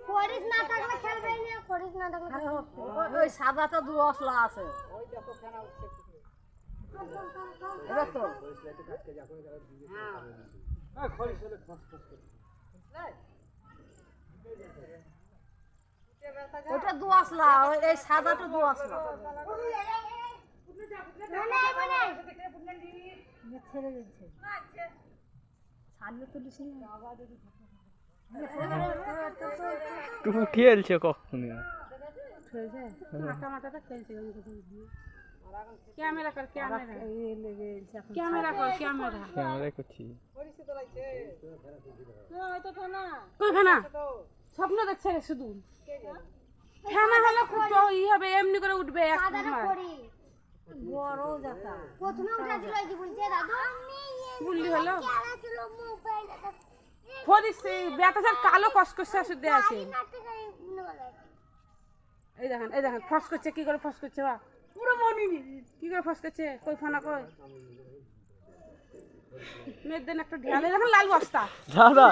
খরিস না থাকলে খেলবে না, খরিস না থাকলে ওই সাদাটা দু আসলা আছে এবার তো ওটা দু আসলা এই সাদাটা দু আসলা ছেড়ে দিচ্ছে ছাড়লে তুলিস তুমি খেলছো কখনই মাথাটা খেলছে ক্যামেরা কর ক্যামেরা করছি কইখানা স্বপ্ন দেখছে শুধু ফেনা হলে খুব ই হবে এমনি করে উঠবে এক বড় জাতা প্রথমে উঠেছিল এই যে বলছে দাদু বুল্লি হলো খেলা ছিল মোবাইল ফরিস বেতাসার কালো কসকসে ওষুধ দেয়া আছে এই দেখেন ফস করছে কি করে ফস করছে বা পুরো মনি কি করে ফস করছে কই ফানা কই মেয়েদের একটা ঢেলে দেখেন লাল বস্তা দাদা